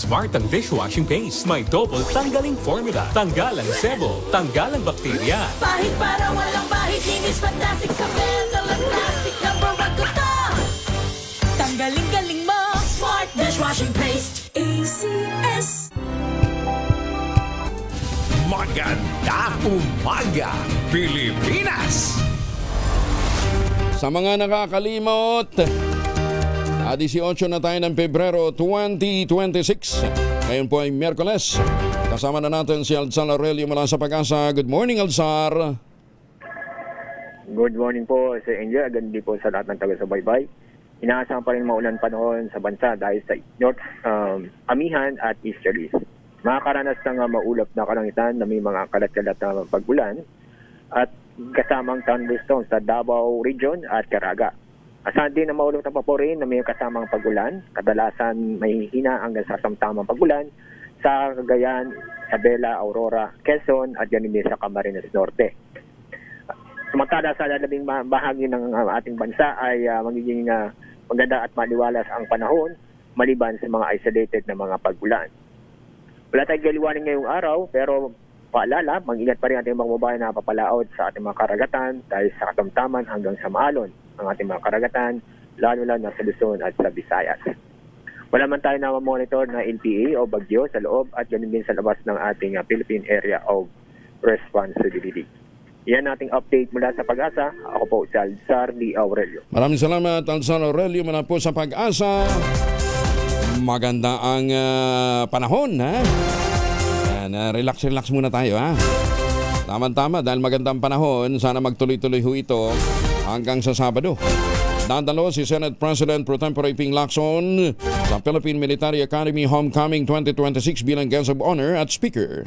Smart ang dishwashing paste. May double tanggaling formula. Tanggal ang sebo. Tanggal ang bakterya. Pahit para walang bahid, linis fantastic sa metal at plastic na barakuta. Tanggaling-galing mo, Smart Dishwashing Paste. ACS. Magandang umaga, Pilipinas! Sa mga nakakalimot, 18 na tayo ng Pebrero 2026. Ngayon po ay Miyerkules. Kasama na natin si Alzar Aurelio mula sa Pag-asa. Good morning, Alzar. Good morning po sa inyo. Agad din po sa lahat ng taga-subaybay. Inaasahan pa rin maulan panahon sa bansa dahil sa North Amihan at Easterlies. Makakaranas ng maulap na kalangitan na may mga kalat-kalat na pag-ulan at kasamang thunderstorms sa Davao Region at Caraga. Asahan din na maulap na paporin na may kasamang pag-ulan. Kadalasan may hina hanggang sa tamtamang pag-ulan sa Cagayan, Isabela, Aurora, Quezon at ganun din sa Camarines Norte. Samantala sa lalabing bahagi ng ating bansa ay magiging maganda at maliwalas ang panahon maliban sa mga isolated na mga pag-ulan. Wala tayong galiwanin ngayong araw pero paalala, mag-ingat pa rin ating mga babae na papalaot sa ating mga karagatan dahil sa katamtaman hanggang sa maalon ang ating mga karagatan, lalo-lalo na sa Luzon at sa Visayas. Wala man tayo na monitor na LPA o bagyo sa loob at ganun din sa labas ng ating Philippine Area of Responsibility. Yan ating update mula sa Pag-asa. Ako po si Alzar D. Aurelio. Maraming salamat, Alzar Aurelio mula po sa Pag-asa. Maganda ang panahon, ha? Relax muna tayo, ha? Tama-tama dahil magandang panahon, sana magtuloy-tuloy ho ito hanggang sa Sabado. Dadalo si Senate President Pro Tempore Ping Lacson sa Philippine Military Academy Homecoming 2026 bilang guest of honor at speaker.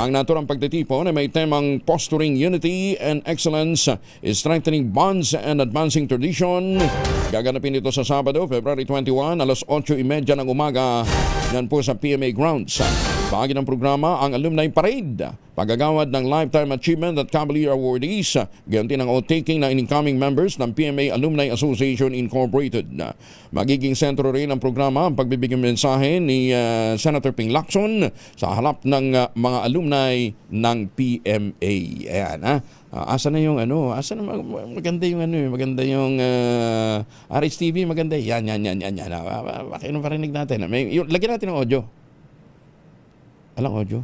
Ang naturang pagtitipon ay may temang Fostering Unity and Excellence, Strengthening Bonds and Advancing Tradition. Gaganapin ito sa Sabado, February 21, alas 8:30 ng umaga. Yan po sa PMA Grounds. Bahagi ng programa ang Alumni Parade, paggagawad ng Lifetime Achievement at Cavalier Awardees, gayon din ang outtaking ng incoming members ng PMA Alumni Association Incorporated. Magiging sentro rin ng programa ang pagbibigay mensahe ni Senator Ping Lacson sa harap ng mga alumni ng PMA. Ayan, ha? Asa na yung maganda yung maganda yung RHTV, maganda. Yan. Bakit nung parinig natin? Lagyan natin ng audio. Alang audio.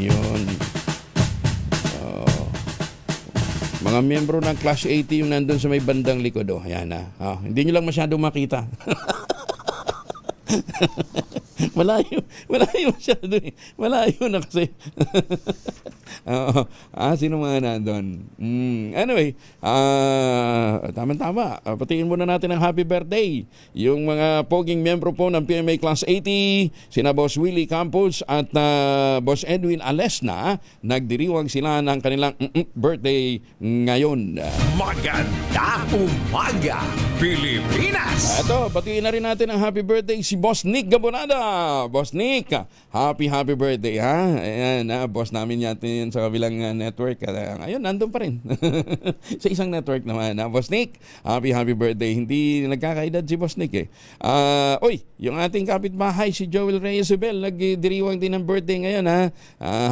Yun. Mga miyembro ng Class 80 yung nandun sa may bandang likod. Ayan na. Hindi nyo lang masyado makita. Malayo masyado eh. Malayo na kasi. Sino mga nandun? Anyway, tama-tama. Patingin muna natin ang happy birthday. Yung mga poging miyembro po ng PMA Class 80, sina Boss Willie Campos at Boss Edwin Alesna, nagdiriwang sila ng kanilang birthday ngayon. Magandang umaga, Pilipinas! Ito, batiin na rin natin ang happy birthday si Boss Nick Gabonada. Boss Nick, happy birthday, ha? Ayan, boss namin natin sa kabilang network. Ngayon, nandun pa rin. Sa isang network naman, Boss Nick, happy birthday. Hindi nagkakaedad si Boss Nick, eh. Yung ating kapitbahay, si Joel Reyes Ibel, nagdiriwang din ng birthday ngayon, ha?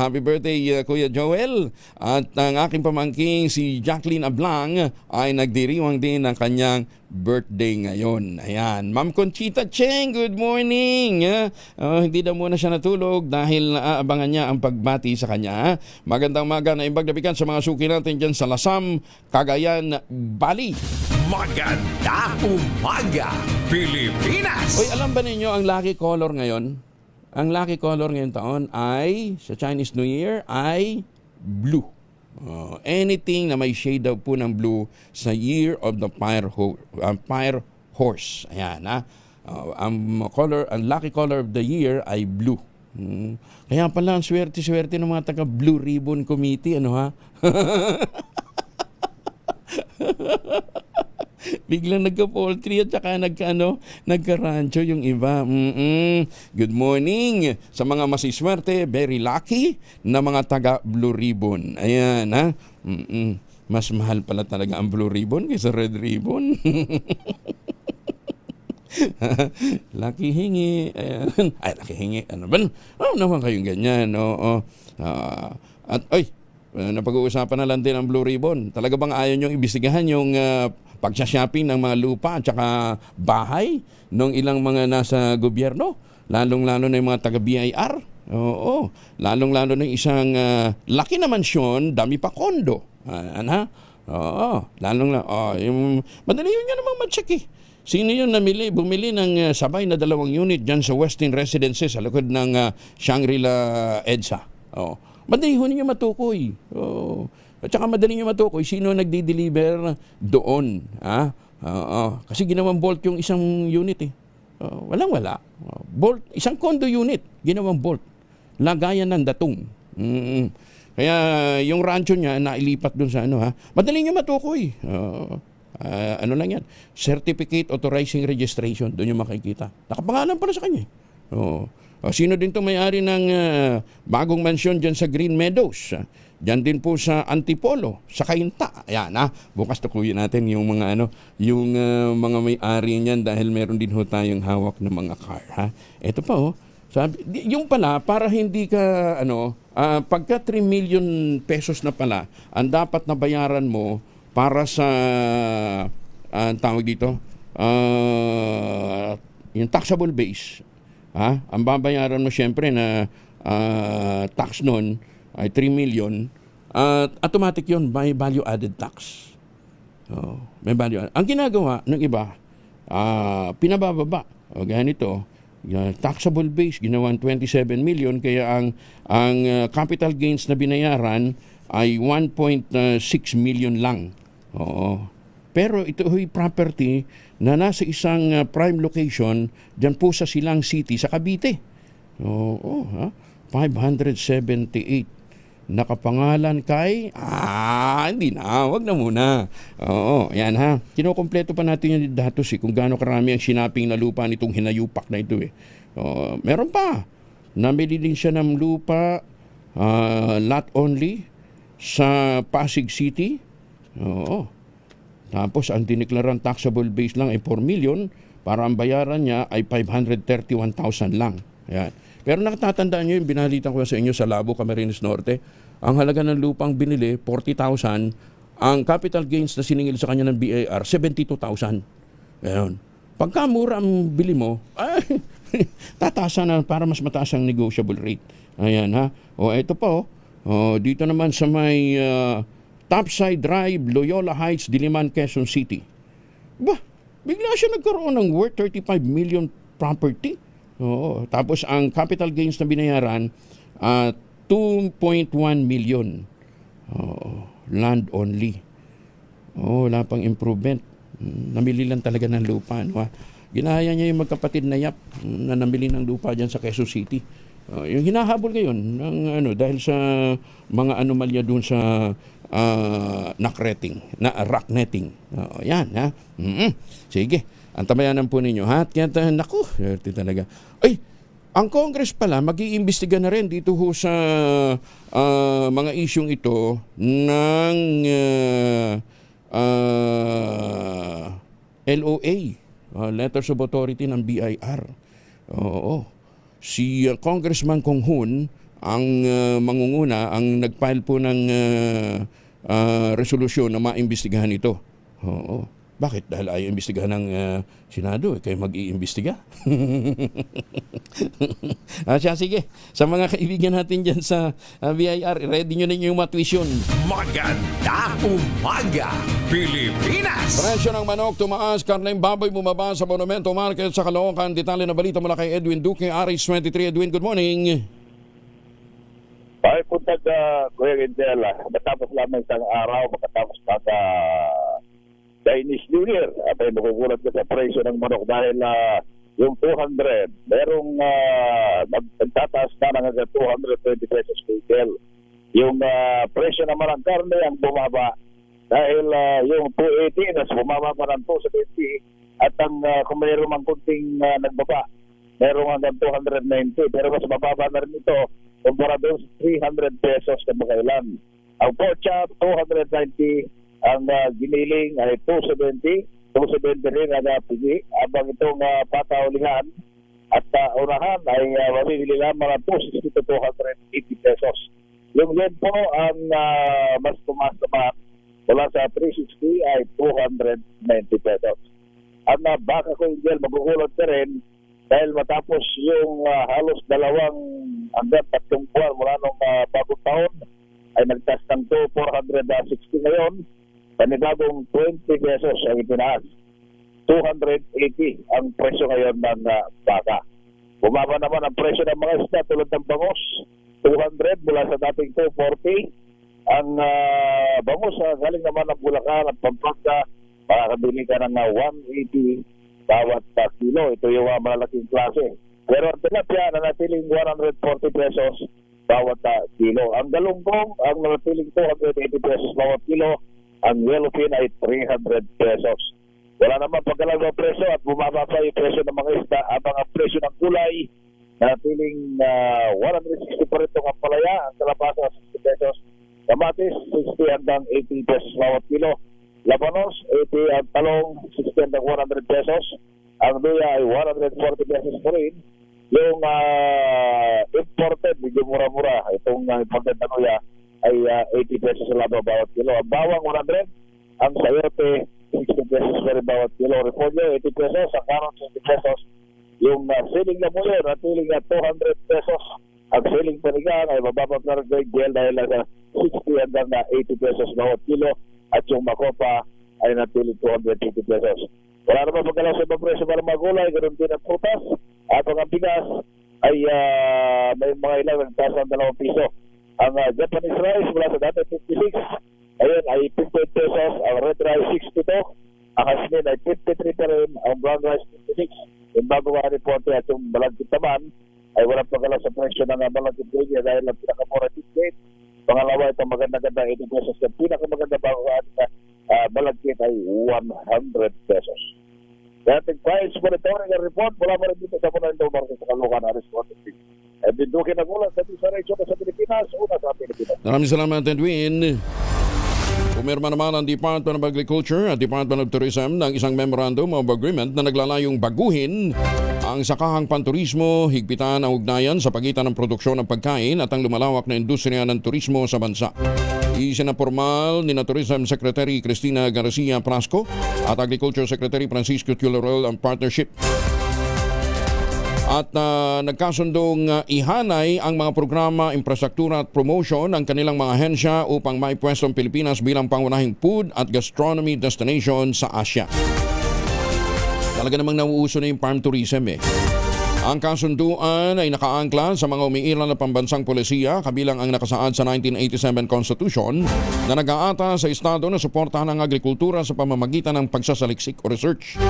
Happy birthday, Kuya Joel. At ang aking pamangking, si Jacqueline Ablang, ay nagdiriwang din ng kanyang birthday ngayon. Ayan. Ma'am Conchita Cheng, good morning. Hindi daw muna siya natulog dahil naaabangan niya ang pagbati sa kanya. Magandang maga na imbagdabikan sa mga suki natin dyan sa Lasam, Cagayan, Bali. Magandang umaga, Pilipinas! Alam ba ninyo ang lucky color ngayon? Ang lucky color ngayong taon ay, sa Chinese New Year, ay blue. Anything na may shade daw po ng blue sa Year of the Fire Horse. Ayan, ha? Ang lucky color of the year ay blue. Kaya pala ang swerte-swerte ng mga taga Blue Ribbon Committee, ha? Biglang nagka-poultry at saka nagka-rancho yung iba. Good morning sa mga masiswerte, very lucky na mga taga Blue Ribbon. Ayan, ha? Mas mahal pala talaga ang Blue Ribbon kaysa Red Ribbon. Laki hingi. Ayan. Ay, laki hingi. Ano ba? Naman kayong ganyan. Oo. Napag-uusapan na lang din ang Blue Ribbon. Talaga bang ayaw niyong ibisigahan yung pagsha-shopping ng mga lupa at saka bahay ng ilang mga nasa gobyerno? Lalong-lalo na yung mga taga-BIR. Oo. Lalong-lalo na yung isang laki na mansyon, dami pa kondo. Oo. Madali yun nyo namang mag-check eh. Sino yun bumili ng sabay na 2 unit dyan sa Westin Residences sa likod ng Shangri-La EDSA? Oh. Madali ho ninyo matukoy. Oh. At saka madali nyo matukoy sino nagdi-deliver doon. Kasi ginawang bolt yung isang unit eh. Walang-wala. Bolt, isang condo unit, ginawang bolt. Lagayan ng datong. Kaya yung rancho niya, nailipat doon sa madali nyo matukoy. Lang yan? Certificate Authorizing Registration. Doon yung makikita. Nakapangalan pala sa kanya. Sino din itong may-ari ng bagong mansyon dyan sa Green Meadows? Dyan din po sa Antipolo, sa Cainta. Ayan, bukas tukuyin natin yung mga yung mga may-ari niyan dahil meron din ho tayong hawak ng mga car. Ito pa sabi, yung pala para hindi ka pagka 3 million pesos na pala ang dapat na bayaran mo para sa tawag dito yung taxable base. Ang babayaran mo syempre na tax nun ay 3 million automatic yun by value added tax. May value added. Ang ginagawa ng iba pinabababa. Ganito taxable base ginawan 27 million kaya ang capital gains na binayaran ay 1.6 million lang. Pero ito ay property na nasa isang prime location dyan po sa Silang City sa Cavite. 578 nakapangalan kay hindi na, wag na muna. Yan kinukumpleto pa natin yung datos kung gaano karami ang sinaping na lupa nitong hinayupak na ito meron pa namili din siya ng lupa lot only sa Pasig City. Tapos ang diniklarang taxable base lang ay 4 million para ang bayaran niya ay 531,000 lang. Ayan. Pero nakatatandaan niyo yung binalitan ko sa inyo sa Labo, Camarines Norte. Ang halaga ng lupang binili, 40,000. Ang capital gains na siningil sa kanya ng BIR, 72,000. Ayan. Pagka mura ang bili mo, tatasan na para mas mataas ang negotiable rate. Ayan ito pa dito naman sa may Topside Drive, Loyola Heights, Diliman, Quezon City. Bigla siya nagkaroon ng worth 35 million property. Tapos ang capital gains na binayaran, 2.1 million. Land only. Wala pang improvement. Namili lang talaga ng lupa. Ginaya niya yung magkapatid na Yap na namili ng lupa dyan sa Quezon City. Yung hinahabol ngayon ng dahil sa mga anomalya doon sa rock netting. Yan sige, antabayanan po ninyo kaya naku, talaga. Ang Congress pala mag-iimbestiga na rin dito ho sa mga isyung ito ng LOA, Letters of Authority ng BIR. Si Congressman Kong Hoon ang mangunguna, ang nag-file po ng resolusyon na maimbestigahan ito. Bakit? Dahil ayaw imbestigahan ng Senado, kayo mag-iimbestiga. Sige, sa mga kaibigan natin dyan sa BIR, ready nyo na yung mga tuition. Maganda umaga, Pilipinas! Presyo ng manok tumaas, karneng baboy bumaba sa Monumento Market sa Caloocan. Detalye na balita mula kay Edwin Duque, Aris 23. Edwin, good morning. Ay, punta ka, Kuya Gendela. Matapos lamang isang araw, makatapos pa sa Chinese New Year. At ay makukulat ka sa presyo ng manok dahil yung 200, merong nagtataas na ng hanggang 220 pesos per kilo. Yung presyo naman ng karne ang bumaba dahil yung 280 na bumaba pa ng 270 at ang kung mayroon mang kunting nagbaba, mayroon hanggang 290 pero mas mababa na rin ito kumpara doon sa 300 pesos na makailan. Ang pork chop 290, ang giniling ay 270 rin ang pigi, abang itong pataulihan at unahan ay mamimili lamang ng 260 to 280 pesos. Yung yen po ang mas tumaas naman mula sa 360 ay 290 pesos. Ang baka ko yung gel magugulat ka rin dahil matapos yung halos 2 hanggang 3 buwan mula nung bagong taon ay nagtas ng 460 ngayon, panibagong 20 pesos ang itinaas. 280 ang presyo ngayon ng baka. Bumaba naman ang presyo ng mga isda tulad ng bangus, 200 mula sa dating 240. Ang bangus galing naman ng Bulacan at Pampanga, makakabili ka ng 180 bawat kilo. Ito yung malalaking klase. Pero ang tilapia nanatiling 140 pesos bawat kilo. Ang galunggong ang nanatiling 280 pesos bawat kilo. Ang yellowfin ay 300 pesos. Wala naman pagkalang ng presyo at bumaba pa yung presyo ng mga isda abang ang presyo ng gulay nanatiling 160 pa rin itong ampalaya. Ang kalabasa 60 pesos. Kamatis 60 hanggang 80 pesos bawat kilo. Labanos 80 ang talong 60 hanggang 100 pesos. Ang luya ay 140 pesos pa rin. Yung imported, medyo mura-mura. Itong imported na luya ay 80 pesos sa labo bawat kilo. Ang bawang 100, ang sayote 60 pesos pa rin bawat kilo. Repolyo 80 pesos, ang karon 60 pesos. Yung siling na muyo, natiling at 200 pesos. Ang siling panigang ay mababa na rin gel dahil nasa 60 hanggang 80 pesos bawat kilo. At yung makopa ay natiling 250 pesos. Wala naman pagkalaw sa ibang presyo para magulay, ganoon din ang prutas. At ang bigas ay may mga ilang nagtaas ng 2 piso. Ang Japanese rice mula sa dati 56, ayun ay 58 pesos. Ang red rice 62, ang hasmin ay 53 pa rin. Ang brown rice 56. Yung bago mga reporte at yung balagkit naman ay walang pagkalaw sa presyo ng balagkit niya dahil ang pinakamura 58. Pangalawa itong maganda-ganda 80 pesos. Yung pinakamaganda bago balagkit ay 100 pesos. Kaya tigpahit sa monitoring ang report mula pa rin dito sa Punandong Market sa Caloocan na responding team. E bindukin ang ulan sa Tisa Rachel sa Pilipinas, una sa Pilipinas. Maraming salamat, Edwin. Pumirma naman ang Department of Agriculture at Department of Tourism ng isang memorandum of agreement na naglalayong baguhin ang sakahang panturismo, higpitan ang ugnayan sa pagitan ng produksyon ng pagkain at ang lumalawak na industriya ng turismo sa bansa. Isinapormal ni Tourism Secretary Cristina Garcia Prasco at Agriculture Secretary Francisco Tulorel ang partnership. At nagkasundong ihanay ang mga programa, infrastruktura at promotion ng kanilang mga ahensya upang maipwesto ang Pilipinas bilang pangunahing food at gastronomy destination sa Asia. Talaga namang nauuso na yung farm tourism eh. Ang kasunduan ay nakaangkla sa mga umiiral na pambansang polisiya kabilang ang nakasaad sa 1987 Constitution na nag-aata sa Estado na suportahan ang agrikultura sa pamamagitan ng pagsasaliksik o research,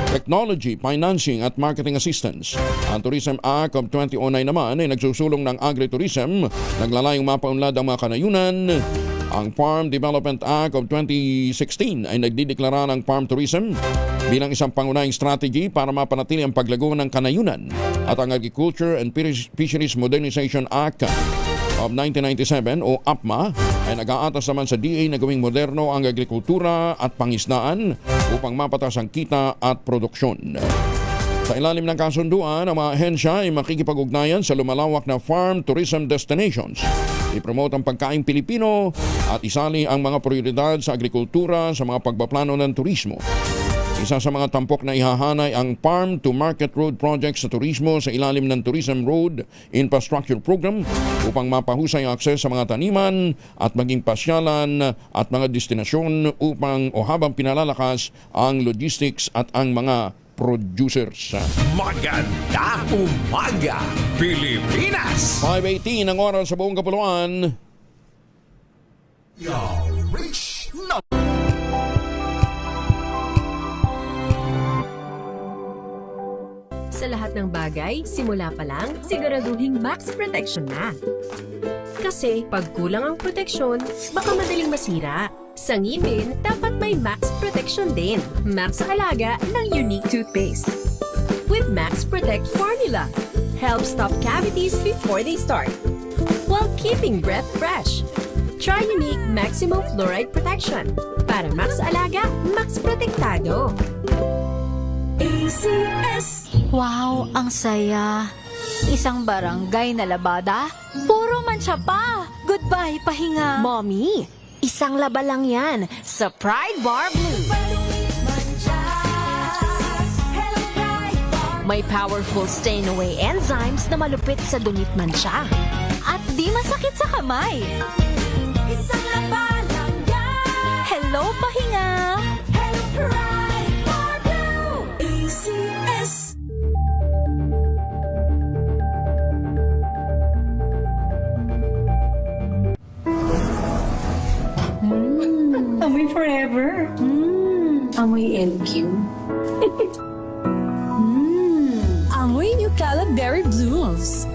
technology, financing at marketing assistance. Ang Tourism Act of 2009 naman ay nagsusulong ng agritourism, naglalayong mapaunlad ang mga kanayunan. Ang Farm Development Act of 2016 ay nagdideklara ng farm tourism bilang isang pangunahing strategy para mapanatili ang paglago ng kanayunan. At ang Agriculture and Fisheries Modernization Act of 1997 o APMA ay nag-aatas naman sa DA na gawing moderno ang agrikultura at pangisdaan upang mapatas ang kita at produksyon. Sa ilalim ng kasunduan, ang mga ahensya ay makikipag-ugnayan sa lumalawak na farm tourism destinations. I-promote ang pagkaing Pilipino at isali ang mga prioridad sa agrikultura sa mga pagpaplano ng turismo. Isa sa mga tampok na ihahanay ang Farm to Market Road Project sa turismo sa ilalim ng Tourism Road Infrastructure Program upang mapahusay ang akses sa mga taniman at maging pasyalan at mga destinasyon upang o habang pinalalakas ang logistics at ang mga producers. Maganda umaga, Pilipinas! 5:18 ang oras sa buong kapuluan. Sa lahat ng bagay, simula pa lang, siguraduhing max protection na. Kasi pag kulang ang proteksyon, baka madaling masira. Sa ngipin, dapat may Max Protection din. Max sa alaga ng unique toothpaste. With Max Protect Formula, help stop cavities before they start, while keeping breath fresh. Try unique Maximum Fluoride Protection. Para Max sa alaga, Max Protektado. ACS. Wow, ang saya. Isang barangay na labada, puro mancha pa. Goodbye, pahinga. Mommy, isang laba lang yan sa Pride Bar Blue. May powerful stain-away enzymes na malupit sa dungit mancha. At di masakit sa kamay. Isang laba lang yan. Hello, pahinga. Hello, Pride Bar Blue. ACS. Amoy forever. Amoy LQ. Amoy New Cala Berry Blooms.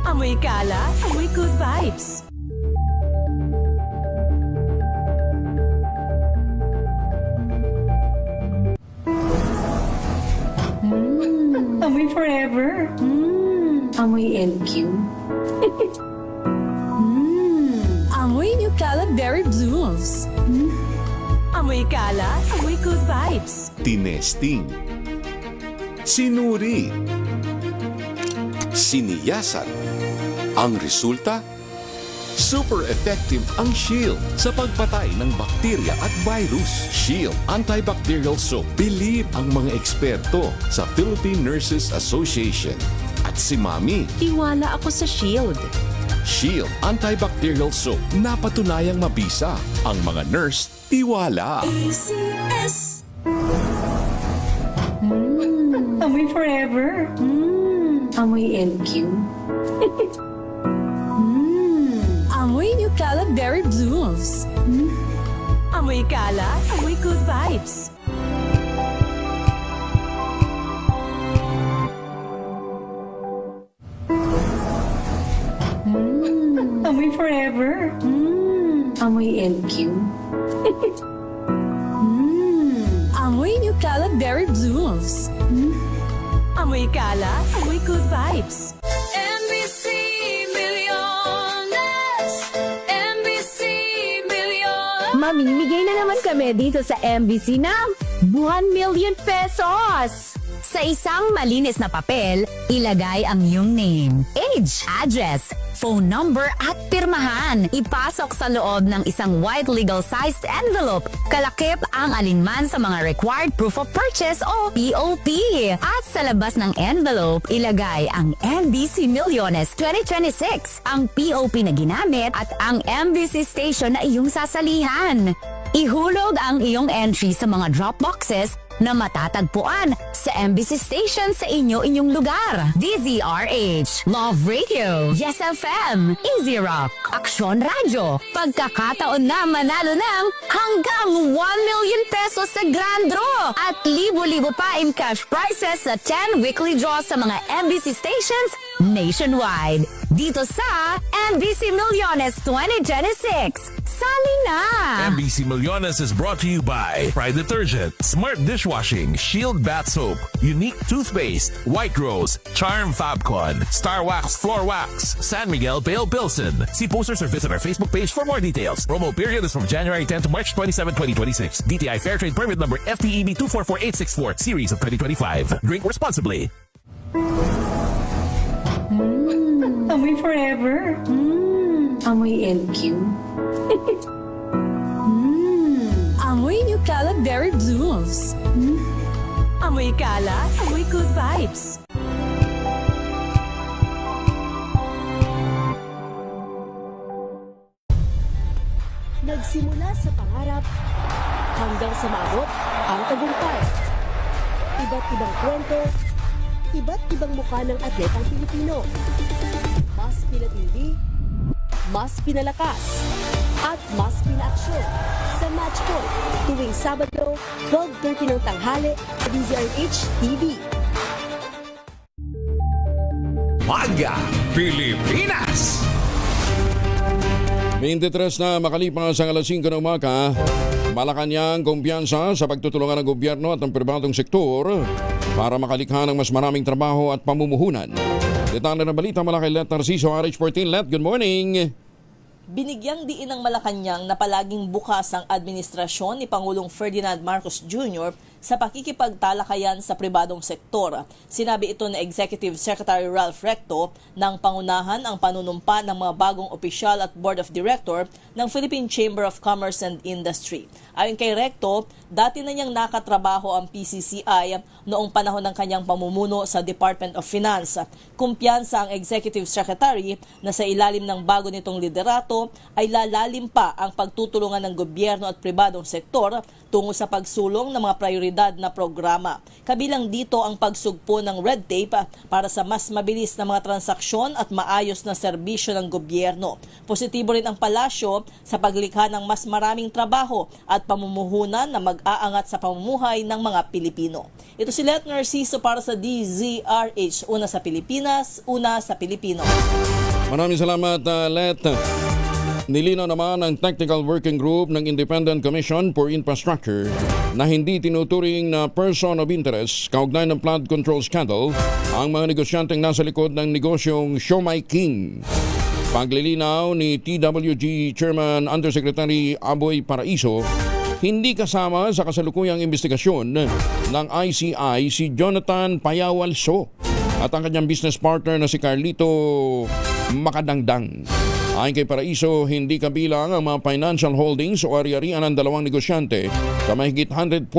Amoy Cala, amoy good vibes. Amoy forever. Amoy LQ. Amoy New Cala Berry Blooms. Amoy Cala, amoy good vibes. Tinesting. Sinuri. Siniyasan. Ang resulta? Super effective ang Shield sa pagpatay ng bakterya at virus. Shield Antibacterial Soap. Believe ang mga eksperto sa Philippine Nurses Association. At si Mami, Tiwala ako sa Shield. Shield Antibacterial Soap. Napatunayang mabisa. Ang mga nurse, tiwala. ACS. Amoy forever. Amoy LQ. Amoy New Cala Berry Blooms. Amoy Cala, amoy good vibes. Amoy forever. Amoy LQ. Amoy New Cala Berry Blooms. Amoy Cala, amoy good vibes. NBC Milliones. NBC Milliones. Mamimigay na naman kami dito sa MBC ng 1 million pesos! Sa isang malinis na papel, ilagay ang iyong name, age, address, phone number at pirmahan. Ipasok sa loob ng isang white legal-sized envelope. Kalakip ang alinman sa mga required proof of purchase o POP. At sa labas ng envelope, ilagay ang MBC Millones 2026, ang POP na ginamit at ang MBC station na iyong sasalihan. Ihulog ang iyong entry sa mga drop boxes na matatagpuan sa MBC station sa inyong lugar. DZRH, Love Radio, Yes FM, Easy Rock, Aksyon Radio. Pagkakataon na manalo ng hanggang 1 million pesos sa Grand Draw at libo-libo pa in cash prizes sa 10 weekly draws sa mga MBC stations nationwide. Dito sa MBC Millones 2026. Sali na! MBC Millones is brought to you by Pride Detergent, Smart Dishwashing, Shield Bath Soap, Unique Toothpaste, White Rose, Charm Fabcon, Star Wax Floor Wax, San Miguel Pale Pilsen. See posters or visit our Facebook page for more details. Promo period is from January 10 to March 27, 2026. DTI Fair Trade Permit number FTEB 244864, series of 2025. Drink responsibly. Amoy forever. Amoy LQ. Amoy New Cala Berry Blooms. Amoy Cala, amoy good vibes. Nagsimula sa pangarap hanggang sa maabot ang tagumpay. Iba't ibang kwento, iba't ibang mukha ng atletang Pilipino. Mas pinatindi, mas pinalakas, at mas pinaaksyon sa Match Point tuwing Sabado, 12:30 ng tanghali sa DZRH TV. Maga Pilipinas. 23 na makalipas ang alas 5 ng umaga, Malacanang kumpiyansa sa pagtutulungan ng gobyerno at ng pribadong sektor para makalikha ng mas maraming trabaho at pamumuhunan. Detalye ng balita mula kay Let Narciso, RH14. Let, good morning! Binigyang diin ng Malacanang na palaging bukas ang administrasyon ni Pangulong Ferdinand Marcos Jr. sa pakikipagtalakayan sa pribadong sektor. Sinabi ito na Executive Secretary Ralph Recto nang pangunahan ang panunumpa ng mga bagong opisyal at Board of Director ng Philippine Chamber of Commerce and Industry. Ayon kay Recto, dati na niyang nakatrabaho ang PCCI noong panahon ng kanyang pamumuno sa Department of Finance. Kumpiyansa ang Executive Secretary na sa ilalim ng bago nitong liderato ay lalalim pa ang pagtutulungan ng gobyerno at pribadong sektor tungo sa pagsulong ng mga prioridad na programa. Kabilang dito ang pagsugpo ng red tape para sa mas mabilis na mga transaksyon at maayos na serbisyo ng gobyerno. Positibo rin ang palasyo sa paglikha ng mas maraming trabaho at pamumuhunan na mag-aangat sa pamumuhay ng mga Pilipino. Ito si Let Narciso para sa DZRH. Una sa Pilipinas, una sa Pilipino. Maraming salamat, Let. Nilinaw naman ang Technical Working Group ng Independent Commission for Infrastructure na hindi tinuturing na person of interest kaugnay ng flood control scandal ang mga negosyanteng nasa likod ng negosyong Siomai King. Paglilinaw ni TWG Chairman Undersecretary Aboy Paraiso, hindi kasama sa kasalukuyang investigasyon ng ICI si Jonathan Payawalso at ang kanyang business partner na si Carlito Makadangdang. Ayon kay Paraiso, hindi kabilang ang mga financial holdings o ari-arian ng dalawang negosyante sa mahigit 140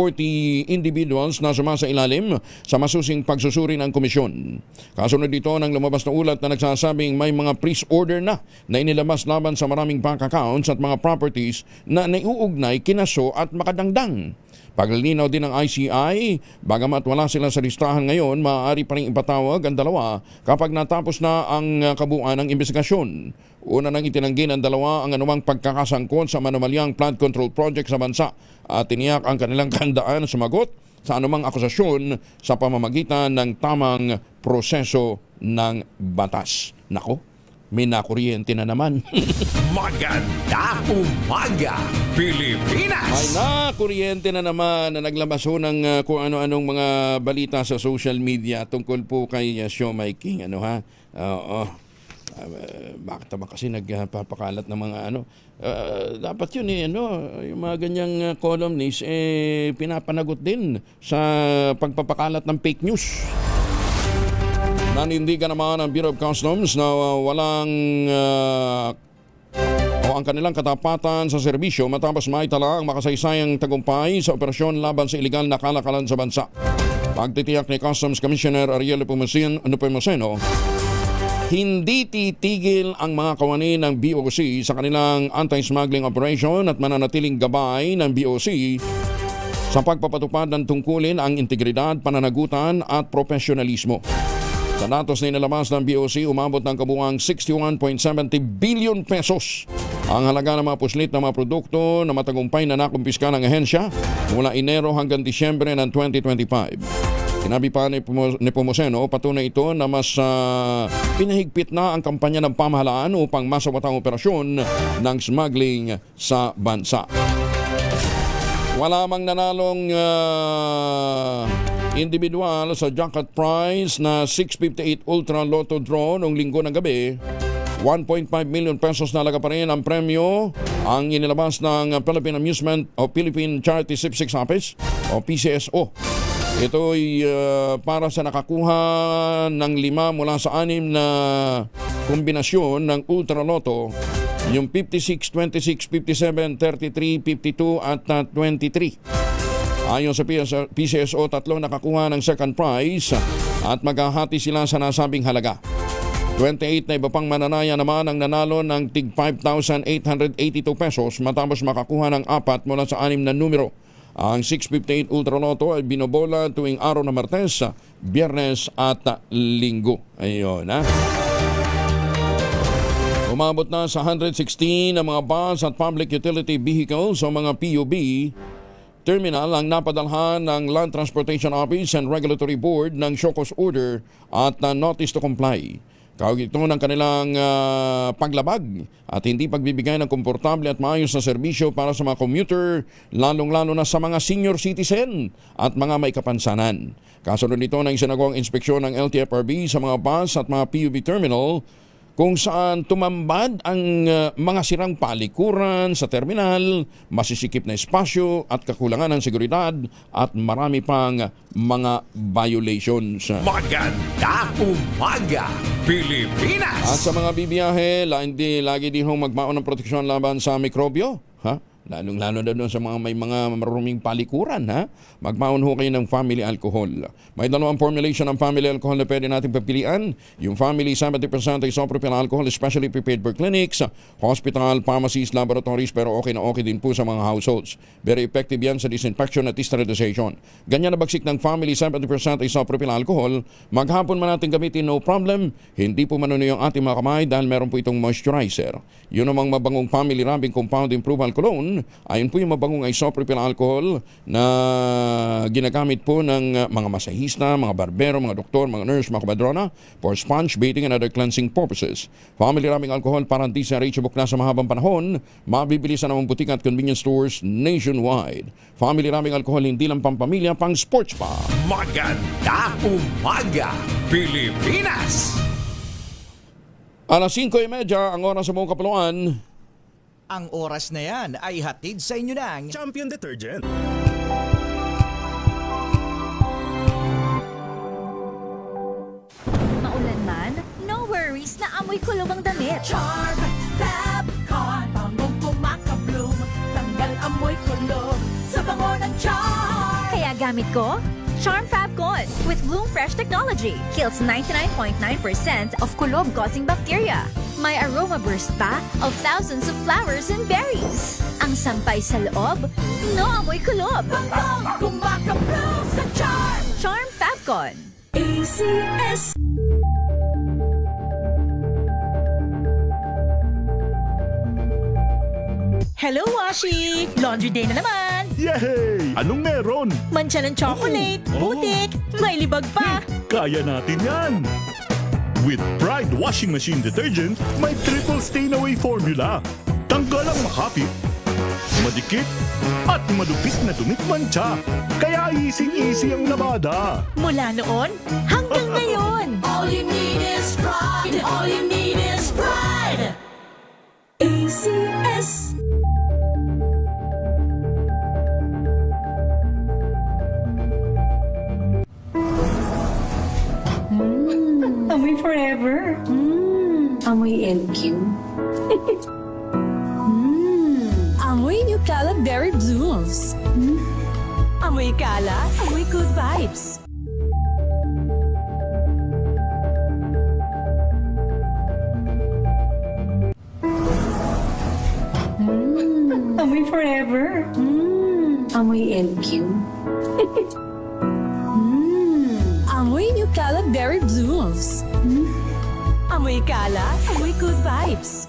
individuals na sumasailalim sa masusing pagsusuri ng komisyon. Kasunod dito ng lumabas na ulat na nagsasabing may mga freeze order na inilabas laban sa maraming bank accounts at mga properties na naiuugnay kina So at Makadangdang. Paglilinaw din ng ICI, bagamat wala sila sa listahan ngayon, maaari pa rin ipatawag ang dalawa kapag natapos na ang kabuuan ng investigasyon. Una nang itinanggi ng dalawa ang anumang pagkakasangkot sa manumalyang flood control project sa bansa at tiniyak ang kanilang kahandaan na sumagot sa anumang akusasyon sa pamamagitan ng tamang proseso ng batas. Nako, may nakuryente na naman. Magandang umaga, Pilipinas! May nakuryente na naman na naglabas ho ng kung ano-anong mga balita sa social media tungkol po kay Siomai King. Ano ha? Bakit naman kasi nagpapakalat ng mga dapat yun yung mga ganyang columnists pinapanagot din sa pagpapakalat ng fake news. Nanindigan naman ang Bureau of Customs na ang kanilang katapatan sa serbisyo matapos maitala ang makasaysayang tagumpay sa operasyon laban sa iligal na kalakalan sa bansa. Pagtitiyak ni Customs Commissioner Ariel Nepomuceno, hindi titigil ang mga kawani ng BOC sa kanilang anti-smuggling operation at mananatiling gabay ng BOC sa pagpapatupad ng tungkulin ang integridad, pananagutan at profesionalismo. Sa datos na inilabas ng BOC, umabot ng kabuuang 61.70 billion pesos ang halaga ng mga puslit na mga produkto na matagumpay na nakumpiska ng ahensya mula Enero hanggang Disyembre ng 2025. Sinabi pa ni Nepomuceno, patunay ito na mas pinahigpit na ang kampanya ng pamahalaan upang masawatang operasyon ng smuggling sa bansa. Wala mang nanalong individual sa jackpot prize na 658 Ultra Lotto draw noong linggo ng gabi. 1.5 million pesos na halaga pa rin ang premyo ang inilabas ng Philippine Amusement o Philippine Charity Sipsix Office o PCSO. Ito ay para sa nakakuha ng 5 mula sa 6 na kombinasyon ng Ultra Lotto, yung 56, 26, 57, 33, 52 at 23. Ayon sa PCSO, 3 nakakuha ng second prize at maghahati sila sa nasabing halaga. 28 na iba pang mananaya naman ang nanalo ng tig 5,882 pesos matapos makakuha ng 4 mula sa 6 na numero. Ang 658 Ultra Lotto ay binobola tuwing araw na Martes, Biyernes at Linggo. Ayun ha. Umabot na sa 116 ang mga bus at public utility vehicles o mga PUV terminal ang napadalhan ng Land Transportation Office and Regulatory Board ng show cause order at notice to comply. Kaugnay ito ng kanilang paglabag at hindi pagbibigay ng komportable at maayos na serbisyo para sa mga commuter, lalong-lalo na sa mga senior citizen at mga may kapansanan. Kasunod nito ng isinagawang inspeksyon ng LTFRB sa mga bus at mga PUB terminal kung saan tumambad ang mga sirang palikuran sa terminal, masisikip na espasyo at kakulangan ng seguridad at marami pang mga violations. Magandang umaga, Pilipinas! At sa mga bibiyahe, hindi lagi din hong magmaon ng proteksyon laban sa mikrobyo. Lalong-lalo na doon sa mga may mga maruming palikuran. Magmaon ho kayo ng family alcohol. May dalawang formulation ng family alcohol na pwede natin papilian. Yung family 70% isopropyl alcohol, especially prepared for clinics, hospital, pharmacies, laboratories, pero okay na okay din po sa mga households. Very effective yan sa disinfection at sterilization. Ganyan na bagsik ng family 70% isopropyl alcohol, maghapon man natin gamitin, no problem. Hindi po manuno yung ating mga kamay dahil meron po itong moisturizer. Yun namang mabangong family rubbing compound improve cologne. Ayun po yung mabangong isopropyl alcohol na ginagamit po ng mga masahista, mga barbero, mga doktor, mga nurse, mga kabadrona for sponge bathing and other cleansing purposes. Family rubbing alcohol para hindi sa reachable na sa mahabang panahon, mabibili sa namang butika at convenience stores nationwide. Family rubbing alcohol hindi lang pampamilya, pang sports pa. Magandang umaga, Pilipinas! Alas 5:30 ang oras sa buong kapuluan. Ang oras na yan ay hatid sa inyo ng Champion Detergent. Maulan man, no worries na amoy kulob ang damit. Charm, Fabcon, bangong kumakabloom, tanggal amoy kulob sa bango ng Charm. Kaya gamit ko, Charm Fabcon with Bloom Fresh technology. Kills 99.9% of kulob-causing bacteria. May aroma burst pa of thousands of flowers and berries. Ang sampay sa loob, no amoy kulob. Bangong kumakabloom sa Charm. Charm Fabcon. ACS. Hello, Washi! Laundry day na naman! Yay! Anong meron? Mancha ng chocolate, putik, may libag pa! Kaya natin yan! With Pride Washing Machine Detergent, may triple stain-away formula. Tanggal ang makapit, madikit, at madupit na dumit mancha. Kaya easy-easy ang labada. Mula noon hanggang ngayon! All you need is pride. All you need is pride. ACS. Amoy forever. Amoy LQ. Amoy New Caleb Berry Blooms. Amoy kala, amoy good vibes. Amoy forever. Amoy LQ. Amoy New Caleb Berry Blooms. Amoy kala, amoy good vibes.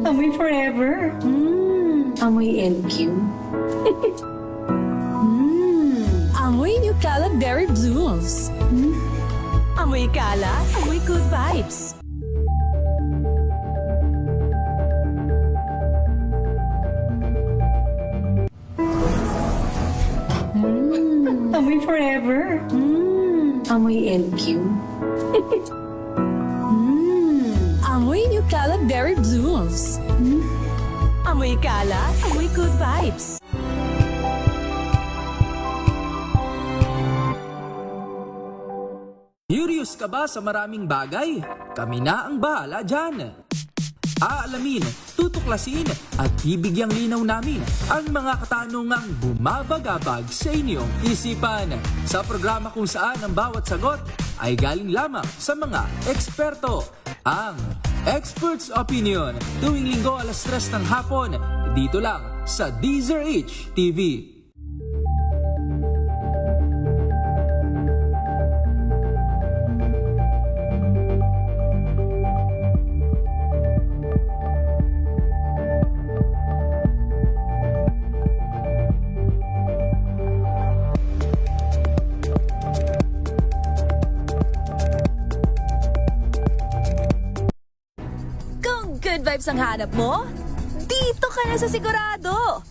Amoy forever. Amoy LQ. Amoy New Caleb Berry Blooms. Amoy kala, amoy good vibes. Amoy forever. Amoy LQ. Amoy New Caleb Berry Blooms. Amoy kala, amoy good vibes. Curious ka ba sa maraming bagay? Kami na ang bahala dyan. Aalamin, tutuklasin at bibigyang linaw namin ang mga katanungang bumabagabag sa inyong isipan. Sa programa kung saan ang bawat sagot ay galing lamang sa mga eksperto. Ang Expert's Opinion, tuwing linggo alas 3 ng hapon, dito lang sa DZRH TV. vibes ang hanap mo? Dito ka na sa Sigurado!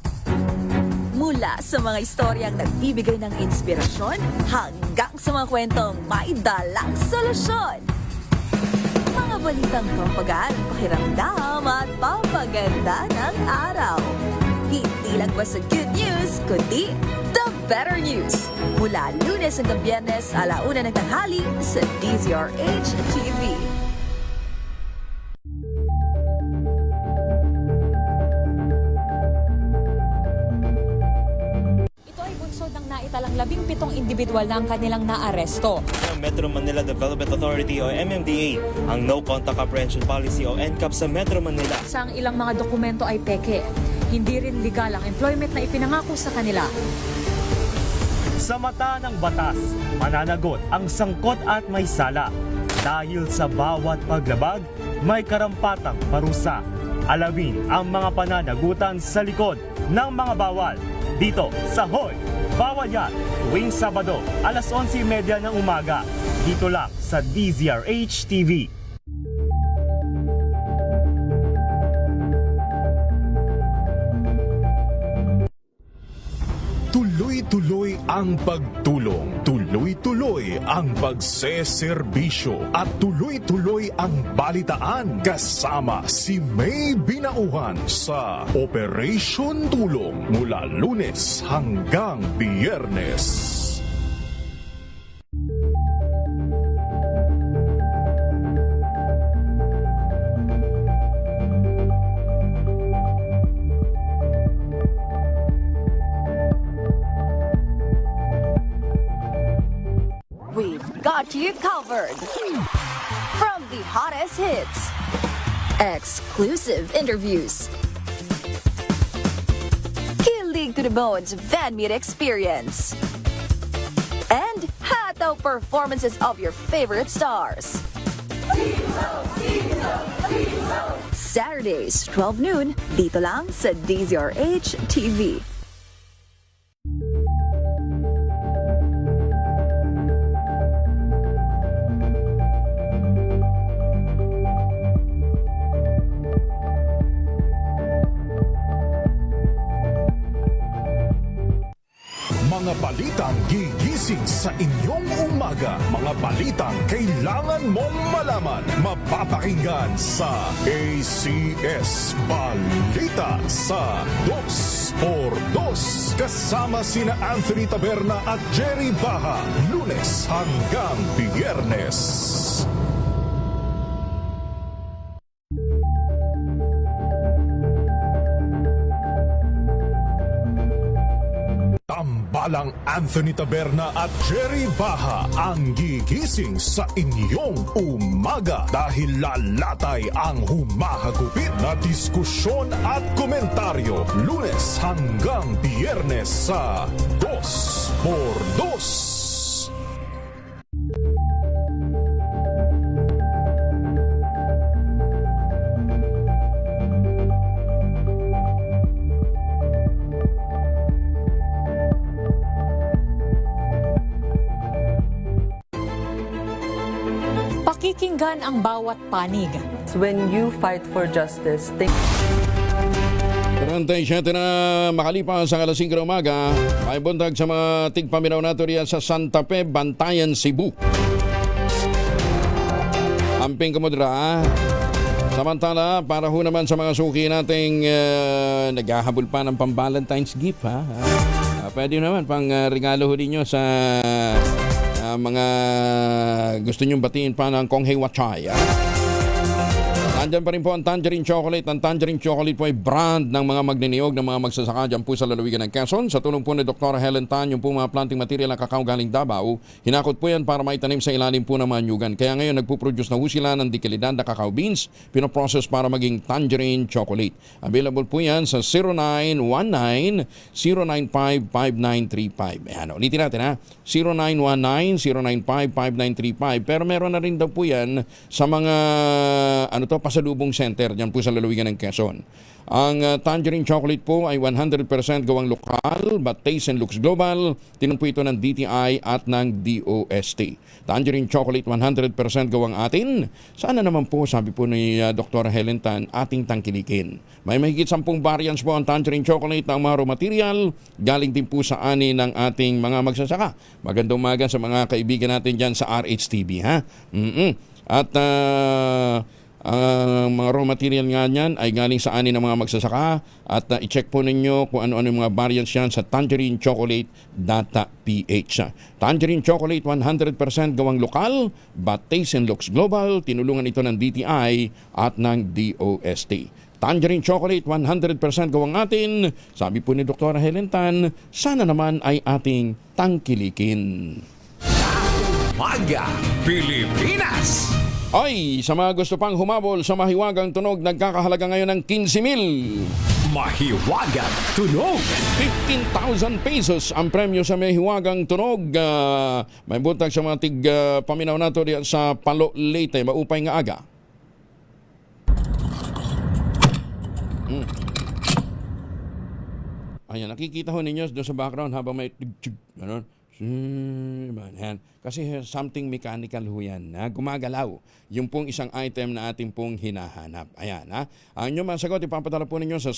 Mula sa mga istoryang nagbibigay ng inspirasyon hanggang sa mga kwentong may dalang solusyon. Mga balitang pampagaan, pakiramdam at pampaganda ng araw. Hindi lang ba sa good news, kundi the better news. Mula Lunes hanggang Biyernes, 1:00 ng tanghali sa DZRH TV. Ng naitalang 17 individual na ang kanilang naaresto. Metro Manila Development Authority o MMDA ang No Contact Apprehension Policy o NCAP sa Metro Manila. Sa ang ilang mga dokumento ay peke. Hindi rin legal ang employment na ipinangako sa kanila. Sa mata ng batas, mananagot ang sangkot at may sala. Dahil sa bawat paglabag, may karampatang parusa. Alamin ang mga pananagutan sa likod ng mga bawal. Dito sa Hoy! Bawal Yan! Tuwing Sabado, 11:30 ng umaga. Dito lang sa DZRH TV. Tuloy-tuloy ang pagtulong, tuloy-tuloy ang pagseserbisyo at tuloy-tuloy ang balitaan kasama si May Binauhan sa Operation Tulong mula Lunes hanggang Biyernes. We've got you covered. From the hottest hits, exclusive interviews, kilig to the bones fan meet experience, and hataw performances of your favorite stars. Saturdays, 12 noon, dito lang sa DZRH TV. Mga balitang gigising sa inyong umaga. Mga balitang kailangan mong malaman. Mapapakinggan sa ACS Balita sa 2x2. Kasama sina Anthony Taberna at Jerry Baha. Lunes hanggang Biyernes. Tambalang Anthony Taberna at Jerry Baha ang gigising sa inyong umaga dahil lalatay ang humahagupit na diskusyon at komentaryo Lunes hanggang Biyernes sa 2x2. Pakikinggan ang bawat panig. When you fight for justice, think... 37 na makalipas sa alas 5 ng umaga, may buntag sa mga tigpaminaw nato riyan sa Santa Fe, Bantayan, Cebu. Amping kamudra. Samantala, para ho naman sa mga suki nating naghahabol pa ng pang-Valentine's gift, ha? Pwede naman pang regalo ho ninyo sa mga gusto nyong batiin pa ng Konghei Wachay. Nandyan pa rin po ang Tangerine Chocolate. Ang Tangerine Chocolate po ay brand ng mga magniniyog ng mga magsasaka dyan po sa lalawigan ng Quezon. Sa tulong po ni Dr. Helen Tan, yung po mga planting material ng kakao galing Davao, hinakot po yan para maitanim sa ilalim po ng mga nyugan. Kaya ngayon nagpuproduce na ho sila ng dikalidad na kakao beans, pinoprocess para maging Tangerine Chocolate. Available po yan sa 0919-095-5935. Ayan, ulitin natin ha. 0919-095-5935. Pero meron na rin daw po yan sa mga pasalubong center dyan po sa lalawigan ng Quezon. Ang tangerine chocolate po ay 100% gawang lokal but taste and looks global. Tinun po ito ng DTI at ng DOST. Tangerine chocolate 100% gawang atin. Sana naman po, sabi po ni Dr. Helen Tan, ating tangkilikin. May mahigit 10 variants po ang tangerine chocolate ng mga raw material. Galing din po sa ani ng ating mga magsasaka. Magandang umaga sa mga kaibigan natin dyan sa RHTV. Ha? At ang mga raw material nga niyan ay galing sa ani ng mga magsasaka at i-check po ninyo kung ano-ano yung mga variants yan sa tangerinechocolate.ph. Tangerine chocolate 100% gawang lokal but taste and looks global. Tinulungan ito ng DTI at ng DOST. Tangerine chocolate 100% gawang atin. Sabi po ni Dr. Helen Tan, sana naman ay ating tangkilikin. Umaga, Pilipinas! Ay, sa mga gusto pang humabol sa mahiwagang tunog, nagkakahalaga ngayon ng 15,000. Mahiwagang tunog! 15,000 pesos ang premyo sa mahiwagang tunog. May buntag sa mga paminaw nato diyan sa Palo, Leyte. Maupay nga aga. Ayan, nakikita ho ninyo doon sa background habang may tig-tig, gano'n. Yan. Kasi something mechanical ho yan, na gumagalaw. Yung pong isang item na ating pong hinahanap. Ayan, ha. Ang inyong mga sagot, ipapadala po ninyo sa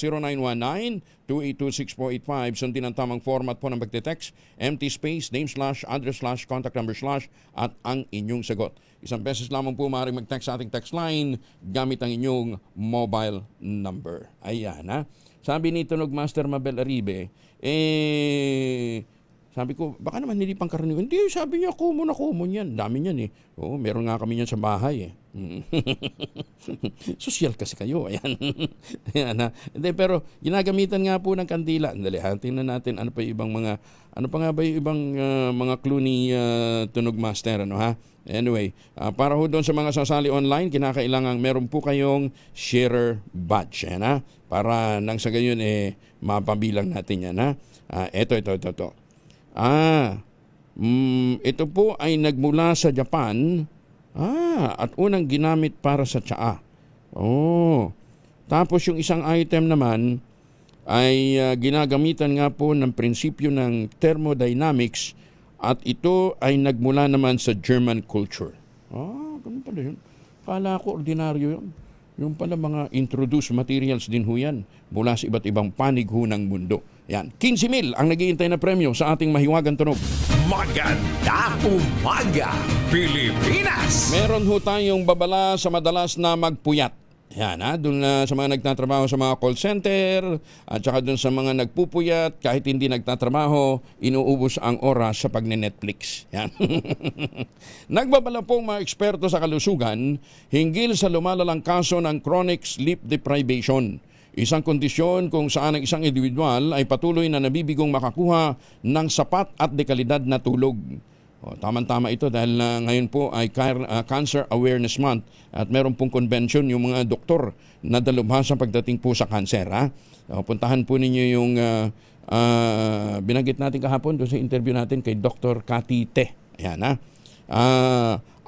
0919-282-6485. Sundin ang tamang format po ng pagte-text, empty space, name / address / contact number / at ang inyong sagot. Isang beses lamang po maaaring mag-text sa ating text line gamit ang inyong mobile number. Ayan, ha. Sabi ni Tunog Master Mabel Aribe, sabi ko, baka naman hindi pang karaniwan. Hindi, sabi niya, common yan. Dami niyan eh. Oo, meron nga kami niyan sa bahay eh. Social kasi kayo. Ayan. Ayan ha. Hindi, pero ginagamitan nga po ng kandila. Andali ha, tingnan natin ano pa yung ibang mga, ano pa nga ba yung ibang mga clue ni Tunog Master, ano ha? Anyway, para ho doon sa mga sasali online, kinakailangan meron po kayong sharer badge. Ayan ha? Para nang sa gayon mapabilang natin yan ha. Ito. Ito po ay nagmula sa Japan. At unang ginamit para sa tsaa. Tapos yung isang item naman ay ginagamitan nga po ng prinsipyo ng thermodynamics at ito ay nagmula naman sa German culture. Ganun pala yun. Kala ko ordinaryo yun. Yung pala mga introduced materials din ho yan mula sa iba't ibang panig ho ng mundo. Yan, 15,000 ang naghihintay na premyo sa ating mahiwagang tunog. Magandang umaga, Pilipinas! Meron ho tayong babala sa madalas na magpuyat. Yan ha, dun sa mga nagtatrabaho sa mga call center at saka dun sa mga nagpupuyat, kahit hindi nagtatrabaho, inuubos ang oras sa pagne-Netflix. Yan. Nagbabala pong mga eksperto sa kalusugan hinggil sa lumalalang kaso ng chronic sleep deprivation. Isang kondisyon kung saan ang isang individual ay patuloy na nabibigong makakuha ng sapat at dekalidad na tulog. Tama-tama ito dahil ngayon po ay Cancer Awareness Month at meron pong convention yung mga doktor na dalubhasa pagdating po sa cancer. Puntahan po ninyo yung binanggit natin kahapon doon sa interview natin kay Dr. Cathy Te. Ayan,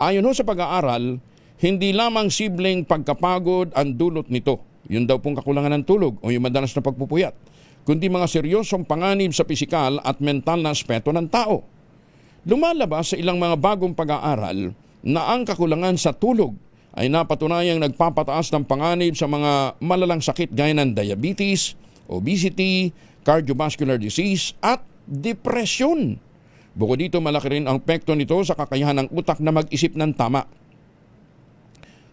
ayon ho sa pag-aaral, hindi lamang simpleng pagkapagod ang dulot nito. Yun daw pong kakulangan ng tulog o yung madalas na pagpupuyat, kundi mga seryosong panganib sa pisikal at mental na aspeto ng tao. Lumalabas sa ilang mga bagong pag-aaral na ang kakulangan sa tulog ay napatunayang nagpapataas ng panganib sa mga malalang sakit gaya ng diabetes, obesity, cardiovascular disease at depression. Bukod dito, malaki rin ang epekto nito sa kakayahan ng utak na mag-isip ng tama.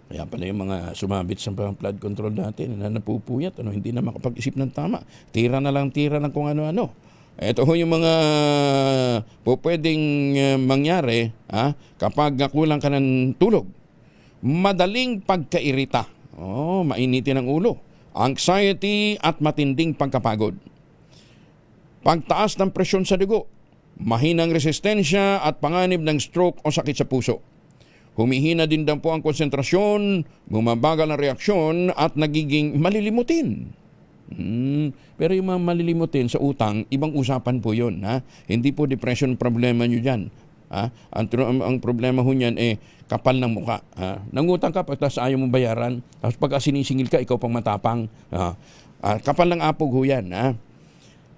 Kaya pala yung mga sumabit sa blood control natin na napupuyat, hindi na makapag-isip ng tama. Tira na lang kung ano-ano. Ito ho yung mga pwedeng mangyari kapag kulang ka ng tulog. Madaling pagkairita. Mainitin ang ulo. Anxiety at matinding pagkapagod. Pagtaas ng presyon sa dugo. Mahinang resistensya at panganib ng stroke o sakit sa puso. Humihina din daw po ang konsentrasyon, bumabagal ang reaksyon at nagiging malilimutin. Pero yung mga malilimutin sa utang, ibang usapan po yun. Hindi po depression problema nyo dyan. Ha? Ang problema ho niyan kapal ng muka. Ha? Nangutang ka, pagkas ayaw mong bayaran, tapos pagka sinisingil ka, ikaw pang matapang. Kapal ng apog ho yan. Ha?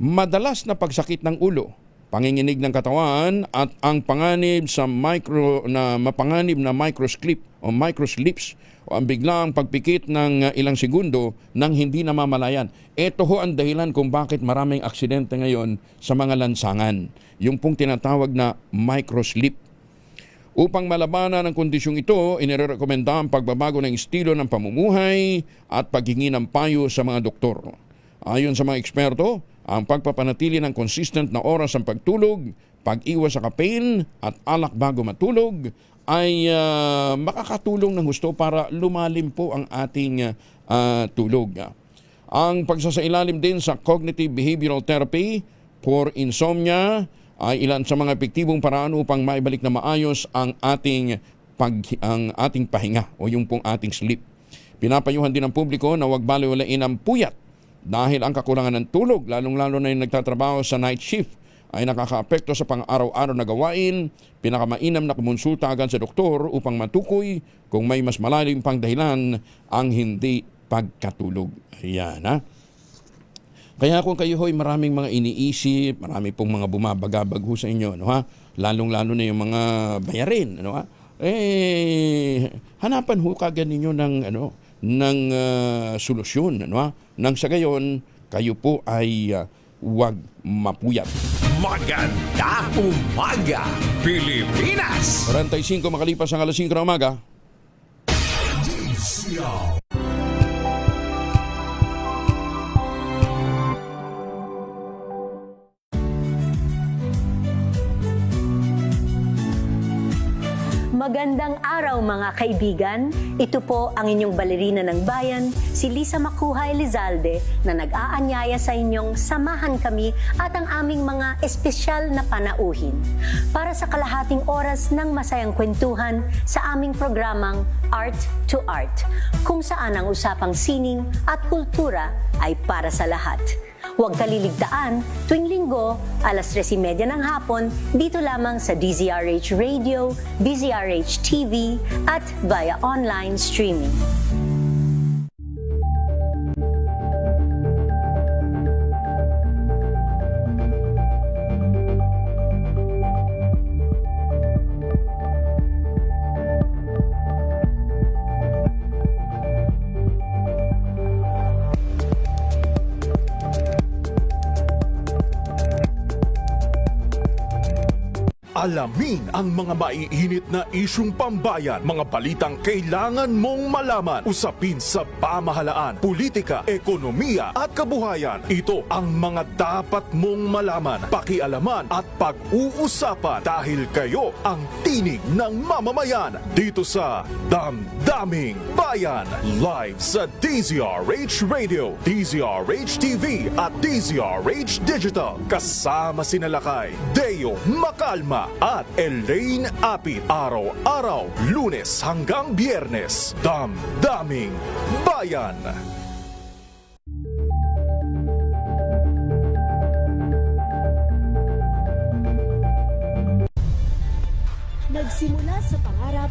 Madalas na pagsakit ng ulo, panginginig ng katawan at ang panganib sa mapanganib na microsleep o microsleeps o ang biglang pagpikit ng ilang segundo nang hindi namamalayan. Ito ho ang dahilan kung bakit maraming aksidente ngayon sa mga lansangan. Yung pong tinatawag na microsleep. Upang malabanan ang kondisyong ito, inirekomenda ang pagbabago ng estilo ng pamumuhay at paghingi ng payo sa mga doktor. Ayon sa mga eksperto, ang pagpapanatili ng consistent na oras ng pagtulog, pag-iwas sa caffeine at alak bago matulog ay makakatulong ng husto para lumalim po ang ating tulog. Ang pagsasailalim din sa cognitive behavioral therapy for insomnia ay ilan sa mga epektibong paraan upang maibalik na maayos ang ating pahinga o yung pong ating sleep. Pinapayuhan din ng publiko na huwag baliwalain ang puyat dahil ang kakulangan ng tulog, lalong-lalo na yung nagtatrabaho sa night shift, ay nakakaapekto sa pang-araw-araw na gawain. Pinakamainam na kumonsulta agad sa doktor upang matukoy kung may mas malalim pang dahilan ang hindi pagkatulog. Ayan, ha? Kaya kung kayo ho'y maraming mga iniisip, marami pong mga bumabagabag ho sa inyo, no, ha? Lalong-lalo na yung mga bayarin, ano, ha? Hanapan ho kagad ninyo ng solusyon, ano, ha? Nang sa gayon, kayo po ay huwag mapuyat. Maganda umaga, Pilipinas! 45 makalipas ang alas 5 ng umaga. Magandang araw mga kaibigan. Ito po ang inyong balerina ng bayan, si Lisa Makuha Elizalde, na nag-aanyaya sa inyong samahan kami at ang aming mga espesyal na panauhin para sa kalahating oras ng masayang kwentuhan sa aming programang Art to Art, kung saan ang usapang sining at kultura ay para sa lahat. Huwag kaliligtaan tuwing linggo, alas 3:30 ng hapon, dito lamang sa DZRH Radio, DZRH TV, at via online streaming. Alamin ang mga maiinit na isyung pambayan, mga balitang kailangan mong malaman, usapin sa pamahalaan, politika, ekonomiya at kabuhayan. Ito ang mga dapat mong malaman, pakialaman at pag-uusapan dahil kayo ang tinig ng mamamayan dito sa Damdaming Bayan. Live sa DZRH Radio, DZRH TV at DZRH Digital. Kasama sina Lakay, Deo Macalma at Elaine Apit. Araw-araw, Lunes hanggang Biyernes. Damdaming Bayan. Nagsimula sa pangarap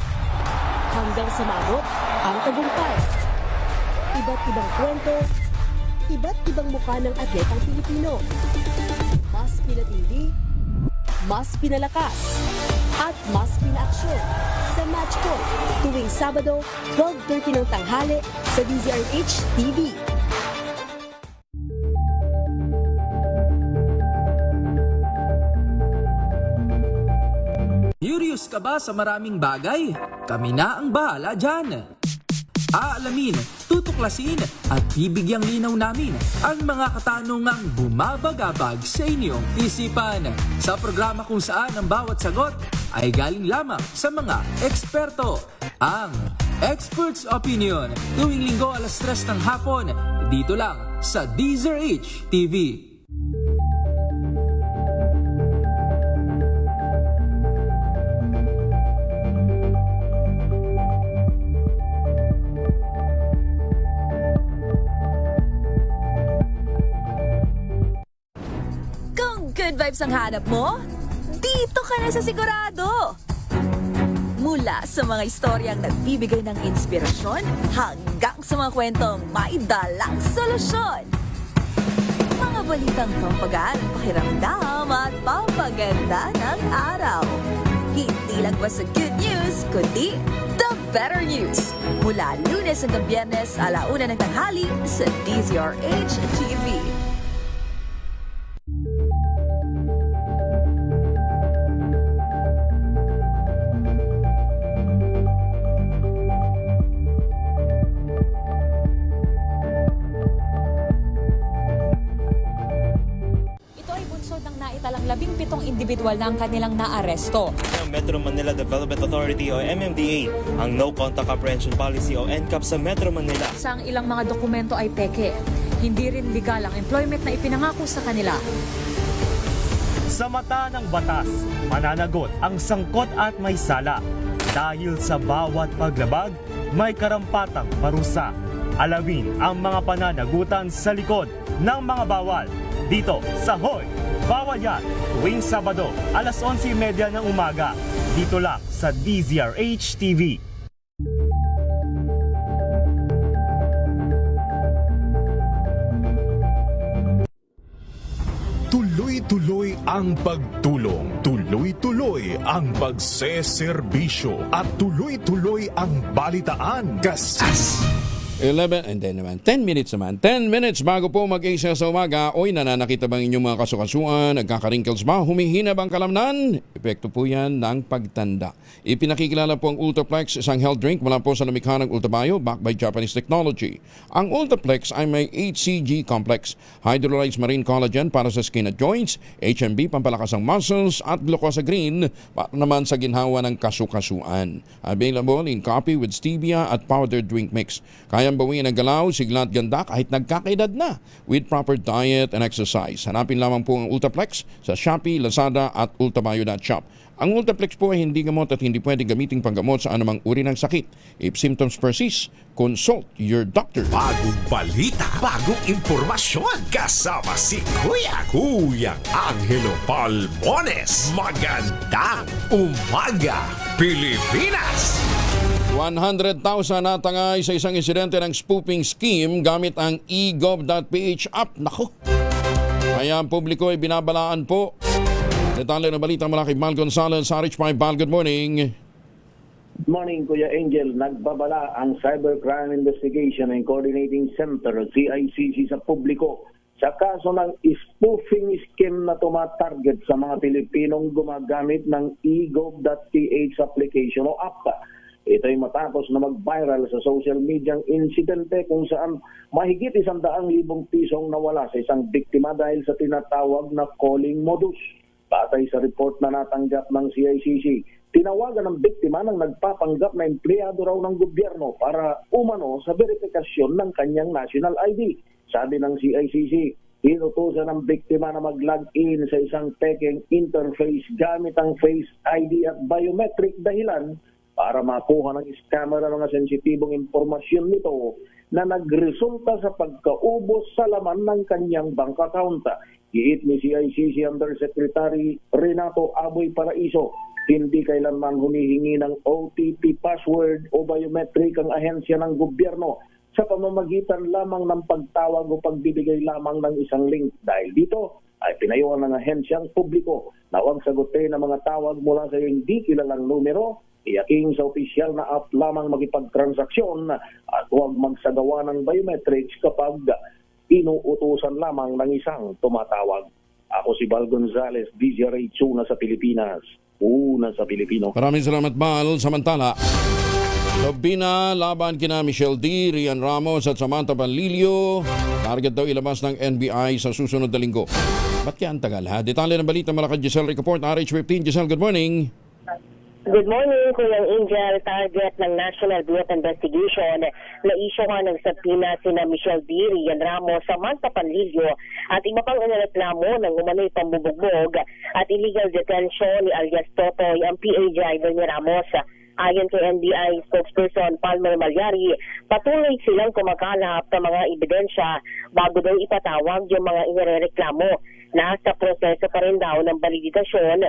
hanggang sa maabot ang tagumpay. Iba't ibang kwento, iba't ibang mukha ng atletang Pilipino. Mas pinatindi, mas pinalakas, at mas pinaaksyon sa Match Point tuwing Sabado, 12:30 ng tanghali sa DZRH TV. Curious ka ba sa maraming bagay? Kami na ang bahala dyan. Aalamin, tutuklasin at bibigyang linaw namin ang mga katanungang bumabagabag sa inyong isipan. Sa programa kung saan ang bawat sagot ay galing lamang sa mga eksperto. Ang Expert's Opinion, tuwing linggo alas 3 ng hapon, dito lang sa DZRH TV. Good vibes ang hanap mo? dito ka na sa sigurado. Mula sa mga istoryang nagbibigay ng inspirasyon hanggang sa mga kwentong may dalang solusyon. Mga balitang pampagaan, pakiramdam at pampaganda ng araw. Hindi lang basta good news, kundi the better news. Mula Lunes hanggang Biyernes, 1:00 ng tanghali sa DZRH TV. Naitalang 17 individual na ang kanilang naaresto. Ng Metro Manila Development Authority o MMDA ang No Contact Apprehension Policy o NCAP sa Metro Manila. Sa ang ilang mga dokumento ay peke. Hindi rin legal ang employment na ipinangako sa kanila. Sa mata ng batas, mananagot ang sangkot at may sala. Dahil sa bawat paglabag, may karampatang parusa. Alamin ang mga pananagutan sa likod ng mga bawal. Dito sa Hoy! Bawal Yan, tuwing Sabado, 11:30 ng umaga. Dito lang sa DZRH TV. Tuloy-tuloy ang pagtulong, tuloy-tuloy ang pagseserbisyo, at tuloy-tuloy ang balitaan. Kasas! 11 and then naman 10 minutes naman. 10 minutes bago po mag-isa sa umaga. Oy, nananakita bang inyong mga kasukasuan? Nagkaka-wrinkles ba? Humihina bang kalamnan? Epekto po yan ng pagtanda. Ipinakikilala po ang Ultraplex, isang health drink mula po sa lumikha ng Ultabio, backed by Japanese technology. Ang Ultraplex ay may HCG complex, hydrolyzed marine collagen para sa skin at joints, HMB pampalakas ng muscles, at glucosa green para naman sa ginhawa ng kasukasuan. Available in coffee with stevia at powdered drink mix. Kayang bawiin ang galaw, sigla at ganda kahit nagkakaedad na with proper diet and exercise. Hanapin lamang po ang Ultraplex sa Shopee, Lazada at ultabio.shop. Ang Ultraplex po ay hindi gamot at hindi pwedeng gamiting panggamot sa anumang uri ng sakit. If symptoms persist, consult your doctor. Bagong balita, bagong impormasyon. Kasama si Kuyang Angelo Palmones. Magandang umaga, Pilipinas! 100,000 natangay sa isang insidente ng spoofing scheme gamit ang egov.ph app. Nako! Kaya ang publiko ay binabalaan po. Detalye ng balita mula kay Val Gonzalez sa RH5. Val, good morning. Good morning, Kuya Angel. Nagbabala ang Cybercrime Investigation and Coordinating Center, CICC, sa publiko sa kaso ng spoofing scheme na tumatarget sa mga Pilipinong gumagamit ng egov.ph application o app. Ito ay matapos na mag-viral sa social media insidente kung saan mahigit 100,000 pisong nawala sa isang biktima dahil sa tinatawag na calling modus. Batay sa report na natanggap ng CICC, tinawagan ng biktima ng nagpapanggap na empleyado raw ng gobyerno para umano sa verifikasyon ng kanyang national ID. Sabi ng CICC, inutusan ng biktima na mag-log-in sa isang pekeng interface gamit ang Face ID at biometric dahilan para makuha ng scammer ang mga sensitibong impormasyon nito na nagresulta sa pagkaubos sa laman ng kanyang bank account. Giit ni CICC Undersecretary Renato Aboy Paraiso, hindi kailanman humihingi ng OTP password o biometric ang ahensya ng gobyerno sa pamamagitan lamang ng pagtawag o pagbibigay lamang ng isang link. Dahil dito ay pinayuhan ng ahensyang publiko na huwag sagutin ang mga tawag mula sa hindi kilalang numero, iyaking sa opisyal na app lamang makipagtransaksyon at huwag magsagawa ng biometrics kapag inuutusan lamang ng isang tumatawag. Ako si Val Gonzalez, DZRH, una sa Pilipinas, una sa Pilipino. Maraming salamat, Val. Samantala, Lobina laban kina Michelle D, Rian Ramos at Samantha Banlilio. Target daw ilabas ng NBI sa susunod na linggo. Ba't kaya ang tagal, ha? Detalye ng balita mula kay Giselle Ricaport, RH15. Giselle, good morning. Good morning, Kuya Angel. Target ng National Bureau of Investigation na isyuhan ng subpoena sina Michelle D, Rian Ramos, Samantha Panlilio at iba pang inireklamo ng umano'y pambubugbog at illegal detention ni alias Totoy, ang PA driver ni Ramos. Ayon kay NBI spokesperson Palmer Malyari, patuloy silang kumakalap ng mga ebidensya bago daw ipatawag yung mga inireklamo. Nasa proseso pa rin daw ng validasyon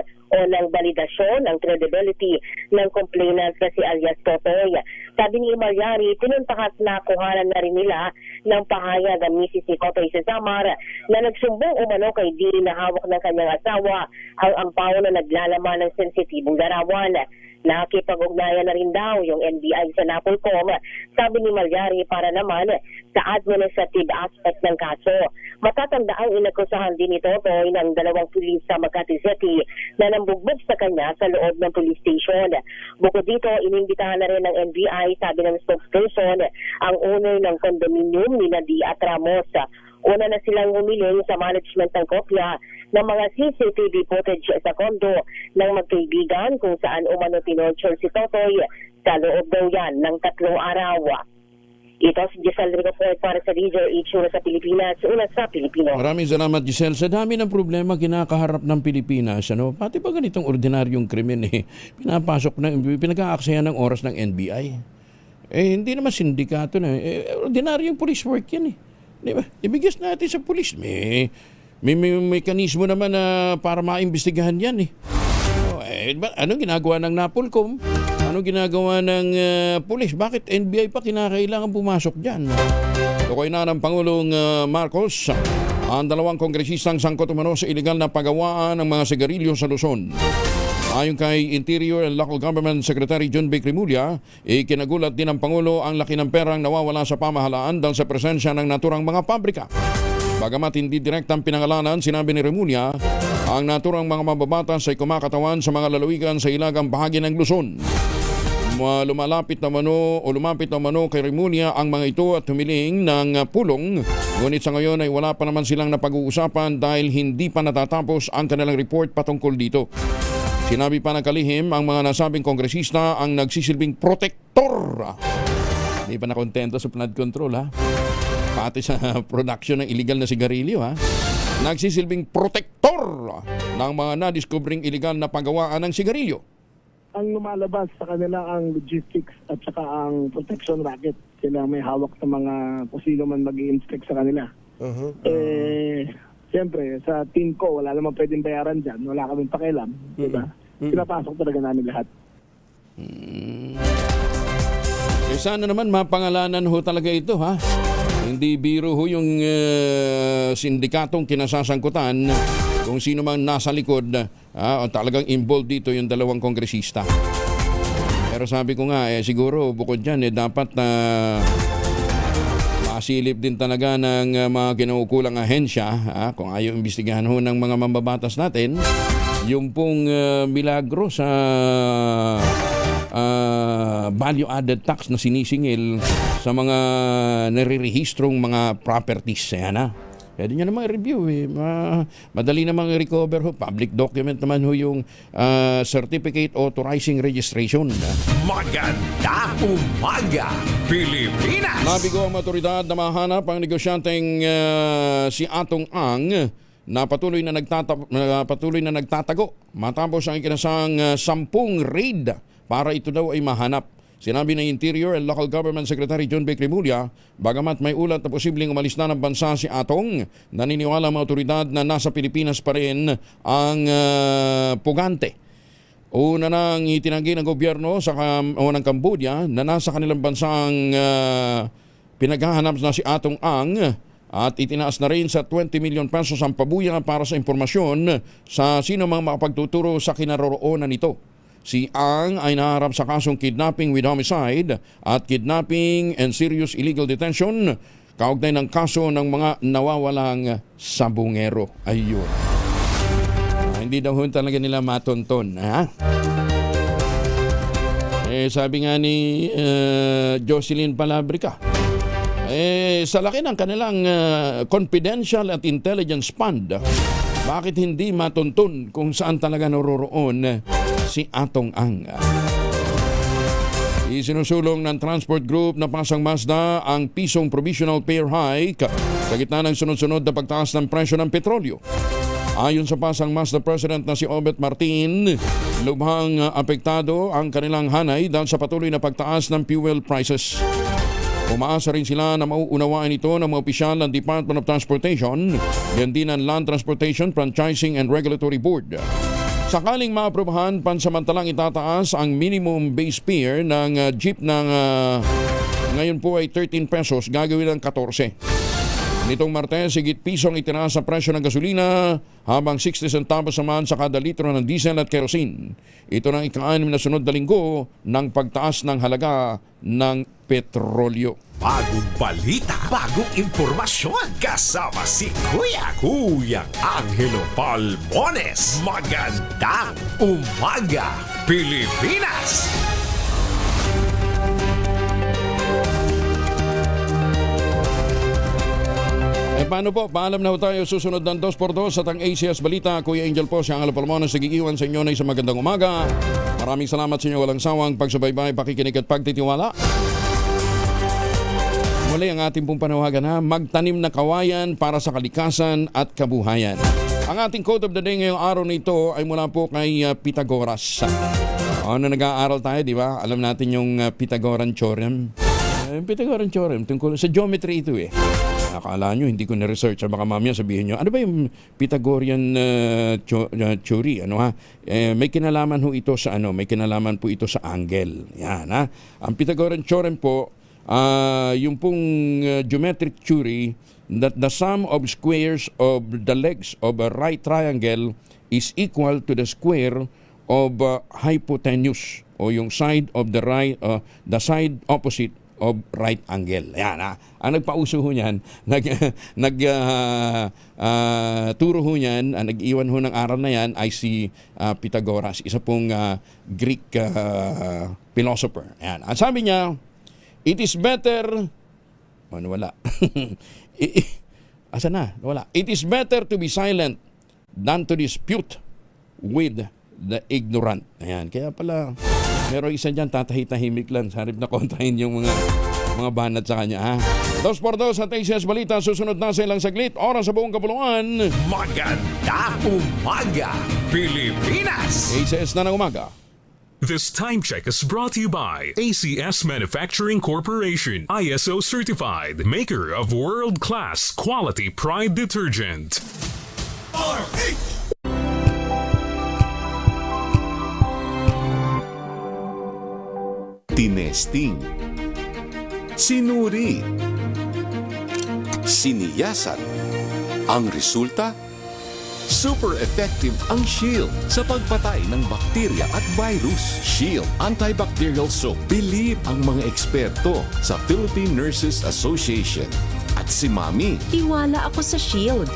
ang credibility ng complainant na si alias Totoy. Sabi ni Imalyari, pinuntahan na kuhanan na rin nila ng pahayag ang misis ni Totoy Cesar na nagsumbong umano kay Diri na hawak ng kanyang asawa ang ampaw na naglalaman ng sensitibong larawan. Nakikipag-ugnayan na rin daw yung NBI sa Napolcom, sabi ni Malyari, para naman sa administrative aspect ng kaso. Matatandaang inakusahan din ni Totoy ng 2 pulis sa Makati City na nambugbog sa kanya sa loob ng police station. Bukod dito, inimbitahan na rin ng NBI, sabi ng spokesperson, ang owner ng condominium ni Nadi at Ramos. Una na silang humiling sa management ng kopya ng mga CCTV footage sa kondo ng magkaibigan kung saan umano tinorture si Totoy sa loob daw yan ng 3 araw. Ito si Giselle Ricofort para sa Radio H sa Pilipinas, una sa Pilipino. Maraming salamat, Giselle. Sa dami ng problema kinakaharap ng Pilipinas, pati pa ganitong ordinaryong krimen, pinag-aaksayan ng oras ng NBI. Hindi naman sindikato na. Ordinaryong police work yan . Diba? Ibigis natin sa pulis. May mekanismo naman na para maimbestigahan yan . Anong ginagawa ng Napolcom? Anong ginagawa ng pulis? Bakit NBI pa kinakailangan pumasok dyan? Tukoy na ng Pangulong Marcos ang 2 kongresistang sangkot umano sa iligal na paggawaan ng mga sigarilyo sa Luzon. Ayon kay Interior and Local Government Secretary John B. Cremulya, ikinagulat din ng Pangulo ang laki ng perang nawawala sa pamahalaan dahil sa presensya ng naturang mga pabrika. Bagamat hindi direktang pinangalanan, sinabi ni Cremulya, ang naturang mga mababatas ay kumakatawan sa mga lalawigan sa ilagang bahagi ng Luzon. Lumapit na mano kay Cremulya ang mga ito at humiling ng pulong. Ngunit sa ngayon ay wala pa naman silang napag-uusapan dahil hindi pa natatapos ang kanilang report patungkol dito. Sinabi pa ng kalihim, ang mga nasabing kongresista ang nagsisilbing protektor. Hindi pa nakontento sa flood control pati sa production ng illegal na sigarilyo Nagsisilbing protektor ng mga nadiskubring illegal na paggawaan ng sigarilyo. Ang lumalabas sa kanila ang logistics at saka ang protection racket. Sila may hawak sa mga kung sino man mag-i-inspect sa kanila. Siyempre, sa team ko, wala namang pwedeng bayaran dyan. Wala kaming pakialam. Diba? Pinapasok talaga namin lahat. Sana naman mapangalanan ho talaga ito Hindi biro ho yung sindikatong kinasasangkutan kung sino man nasa likod talagang involved dito yung 2 kongresista. Pero sabi ko nga, siguro bukod dyan, dapat masilip din talaga ng mga kinukulang ahensya kung ayaw imbestigahan ho ng mga mambabatas natin yung pong milagro sa value-added tax na sinisingil sa mga nare-rehistrong mga properties. Pwede nyo naman i-review madali namang i-recover ho. Public document naman ho yung certificate authorizing registration. Magandang umaga, Pilipinas! Nabigo ang maturidad na mahanap ang negosyanteng si Atong Ang na patuloy na nagtatago matapos ang ikinasang 10 raid para ito daw ay mahanap. Sinabi ng Interior and Local Government Secretary John B. Cremulya, bagamat may ulat na posibleng umalis na ng bansa si Atong, naniniwala ang mga otoridad na nasa Pilipinas pa rin ang pugante. Una nang itinanggi ng gobyerno ng Cambodia na nasa kanilang bansang pinaghahanap na si Atong Ang at itinaas na rin sa 20 million pesos ang pabuya para sa impormasyon sa sino mang makapagtuturo sa kinaroroonan nito. Si Ang ay naharap sa kasong kidnapping with homicide at kidnapping and serious illegal detention kaugnay ng kaso ng mga nawawalang sabungero. Ayun. Hindi daw talaga nila matonton. Sabi nga ni Jocelyn Palabrica, sa laki ng kanilang confidential at intelligence fund, bakit hindi matuntun kung saan talaga naroroon si Atong Ang? Isinusulong ng Transport Group na Pasang Mazda ang pisong provisional fare hike sa gitna ng sunod-sunod na pagtaas ng presyo ng petrolyo. Ayon sa Pasang Mazda President na si Obet Martin, lubhang apektado ang kanilang hanay dahil sa patuloy na pagtaas ng fuel prices. Umaasa rin sila na mauunawaan ito ng mga opisyal ng Department of Transportation, yan din ang Land Transportation, Franchising and Regulatory Board. Sakaling maaprubahan, pansamantalang itataas ang minimum base fare ng jeep ng ngayon po ay 13 pesos, gagawin ng 14. Nitong Martes, higit pisong itinaas sa presyo ng gasolina habang 60 centavos naman sa kada litro ng diesel at kerosene. Ito ng ika-6 na sunod na linggo ng pagtaas ng halaga ng petrolyo. Bagong balita, bagong impormasyon. Kasama si Kuya Angelo Palmones. Magandang umaga, Pilipinas! Paano po? Paalam na ho tayo. Susunod ng 2x2 at ang ACS Balita. Kuya Angel po, si Angelo Palmones, nagiiwan sa inyo na isang magandang umaga. Maraming salamat sa inyo walang sawang pagsubaybay, pakikinig at pagtitiwala. Muli ang ating pong panawagan na magtanim na kawayan para sa kalikasan at kabuhayan. Ang ating quote of the day ngayong araw nito ay mula po kay Pythagoras. Ano nag-aaral tayo, di ba? Alam natin yung Pythagorean theorem. Pythagorean theorem, tungkol sa geometry ito eh. Akala nyo, hindi ko na-research. Baka mamaya sabihin nyo, ano ba yung Pythagorean theory? Ano ha? May kinalaman ho ito sa ano? May kinalaman po ito sa angle. Yan ha? Ang Pythagorean theorem po, yung pong geometric theory that the sum of squares of the legs of a right triangle is equal to the square of hypotenuse o yung side of the right, the side opposite of right angle. Ayan ha. Ang nagpauso ho niyan, turo ho niyan, nag-iwan ho ng aral na yan ay si Pythagoras, isa pong Greek philosopher. Ayan. Ang sabi niya, it is better, wala. Asa na? Wala. It is better to be silent than to dispute with the ignorant. Ayan. Kaya pala, meron isa dyan, tatahi-tahimik lang. Sarip na kontrahin yung mga banat sa kanya. Ha? 2x2 at ACS Balita. Susunod na sa ilang saglit. Oras sa buong kapuluan. Magandang umaga, Pilipinas! ACS na ng umaga. This time check is brought to you by ACS Manufacturing Corporation, ISO certified, maker of world-class quality Pride detergent. Tinesting, sinuri, siniyasan. Ang resulta? Super effective ang Shield sa pagpatay ng bakterya at virus. Shield Antibacterial Soap. Believe ang mga eksperto sa Philippine Nurses Association. At si Mami. Tiwala ako sa Shield.